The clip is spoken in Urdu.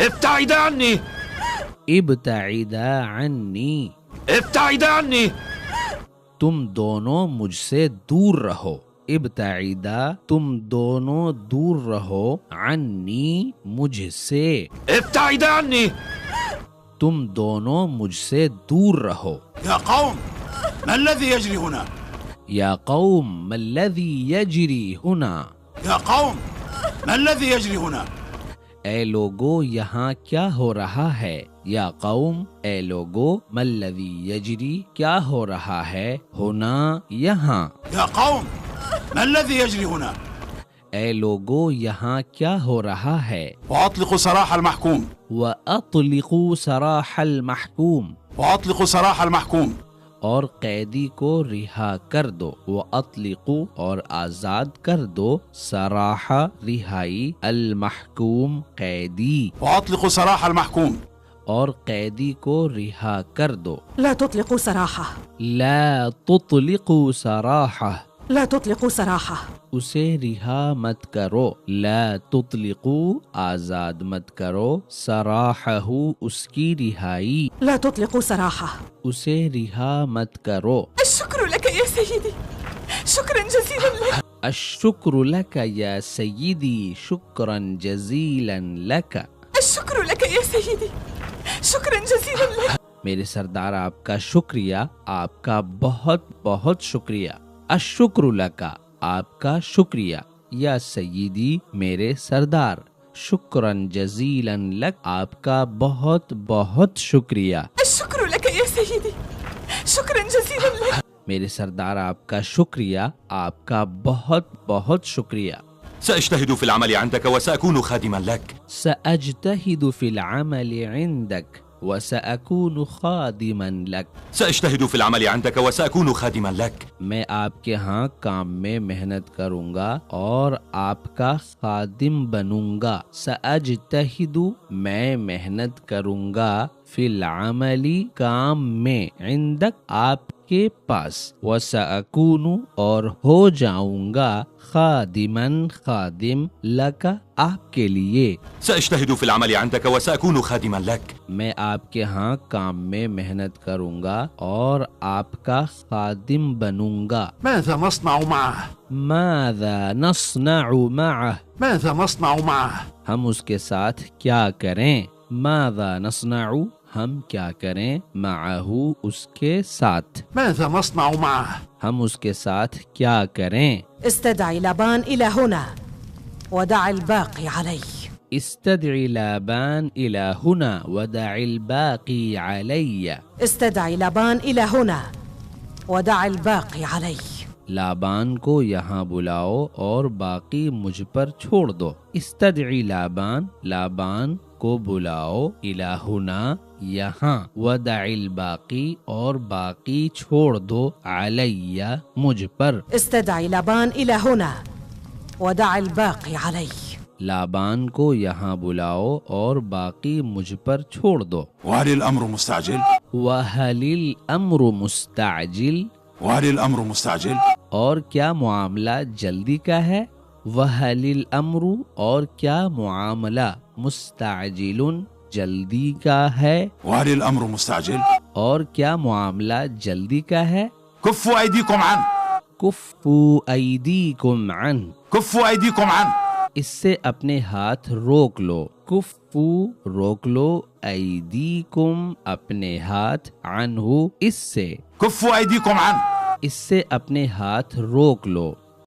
ابتعدا عني. ابتعدا عنی. ابتعدا عني. تم دونوں مجھ سے دور رہو. ابتعدا تم دونوں دور رہو. عنی مجھ سے. ابتعدا عني. تم دونوں مجھ سے دور رہو. يا قوم ما الذي يجري هنا؟ یا قوم ما الذی یجری ہنا. يا قوم ما الذي يجري هنا؟ اے لوگو یہاں کیا ہو رہا ہے. یا قوم اے لوگو ما الذی یجری کیا ہو رہا ہے. ہونا یہاں. يا قوم ما الذي يجري هنا؟ اے لوگو یہاں کیا ہو رہا ہے. وأطلق سراح المحكوم. وَأَطْلِقُوا سَرَاحَ الْمَحْكُومِ. وأطلق سراح المحكوم. اور قیدی کو رہا کر دو. وَأَطْلِقُوا اور آزاد کر دو. سراح رہائی. المحکوم قیدی. وأطلق سراح المحكوم. اور قیدی کو رہا کر دو. لا تطلقوا سراحه. لا تطلقوا سراحہ. لا تطلقوا سراحه. اسے رہا مت کرو. لا تطلقوا آزاد مت کرو. سراحہ اس کی رہائی. لا تطلقوا سراحه. اسے رہا مت کرو. الشكر لك يا سيدي. شكرا جزيلا لك. الشکر لک یا سیدی. شکرا جزیلا لک. الشكر لك يا سيدي. شكرا جزيلا لك. میرے سردار آپ کا شکریہ. آپ کا بہت بہت شکریہ. الشکر لکا آپ کا شکریہ. یا سیدی میرے سردار. شکراً جزیلاً لک آپ کا بہت بہت شکریہ. الشكر لك يا سيدي. شكرا جزيلا لك. میرے سردار آپ کا شکریہ. آپ کا بہت بہت شکریہ. سأجتهد في العمل عندك وسأكون خادما لك. سأجتهد في العمل عندك وسأكون خادما لك. سأجتهد في العمل عندك وسأكون خادما لك. میں آپ کے ہاں کام میں محنت کروں گا اور آپ کا خادم بنوں گا. سأجتہد میں محنت کروں گا. فی العمل کام میں. عندک آپ کے پاس. وسأکون اور ہو جاؤں گا. خادماً خادم. لک آپ کے لیے. سأجتهد في العمل عندك وسأكون خادما لك. میں آپ کے ہاں کام میں محنت کروں گا اور آپ کا خادم بنوں گا. ماذا نصنع معه؟ ماذا نصنع معه. ماذا نصنع معه؟ ہم اس کے ساتھ کیا کریں. ماذا نصنع ہم کیا کریں. معه اس کے ساتھ. ماذا نصنع معه؟ ہم اس کے ساتھ کیا کریں. استدعي لابان إلى هنا ودع الباقي علي. استدعي لابان إلى هنا ودع الباقي علي. استدعي لابان إلى هنا ودع الباقي علي. لابان کو یہاں بلاؤ اور باقی مجھ پر چھوڑ دو. استدعی لابان لابان کو بلاؤ. الہ ہنا یہاں. ودع الباقی اور باقی چھوڑ دو. علی مجھ پر. استدعي لابان إلى هنا ودع الباقي علي. لابان کو یہاں بلاؤ اور باقی مجھ پر چھوڑ دو. وهل الأمر مستعجل؟ وهل الامر مستعجل. وهل الأمر مستعجل؟ اور کیا معاملہ جلدی کا ہے. وهل الامر اور کیا معاملہ. مستعجل جلدی کا ہے. وهل الأمر مستعجل؟ اور کیا معاملہ جلدی کا ہے. كفوا أيديكم عنه. کفوا ایدیکم عنہ. كفوا أيديكم عنه. اس سے اپنے ہاتھ روک لو. کفو روک لو. ایدیکم اپنے ہاتھ. عنہ اس سے. كفوا أيديكم عنه. اس سے اپنے ہاتھ روک لو.